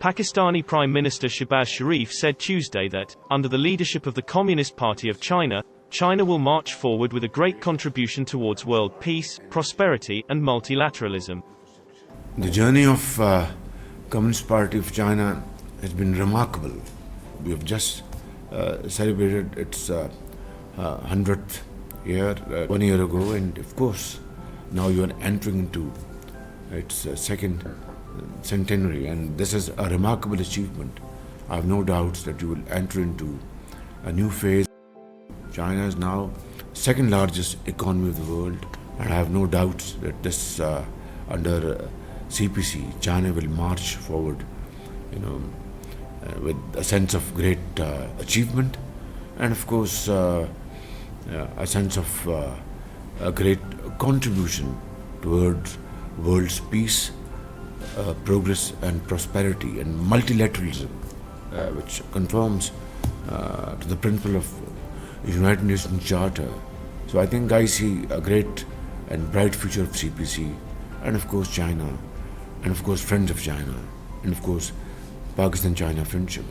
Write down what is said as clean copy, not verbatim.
Pakistani Prime Minister Shehbaz Sharif said Tuesday that, under the leadership of the Communist Party of China, China will march forward with a great contribution towards world peace, prosperity and multilateralism. The journey of Communist Party of China has been remarkable. We have just celebrated its 100th year 1 year ago, and of course now you are entering into its second centenary, and this is a remarkable achievement. I have no doubts that you will enter into a new phase. China is now second largest economy of the world, and I have no doubts that this under CPC, China will march forward, with a sense of great achievement, and of course a sense of a great contribution towards world's peace, progress and prosperity and multilateralism, which conforms to the principle of United Nations Charter. So I think I see a great and bright future of CPC, and of course China, and of course friends of China, and of course Pakistan-China friendship.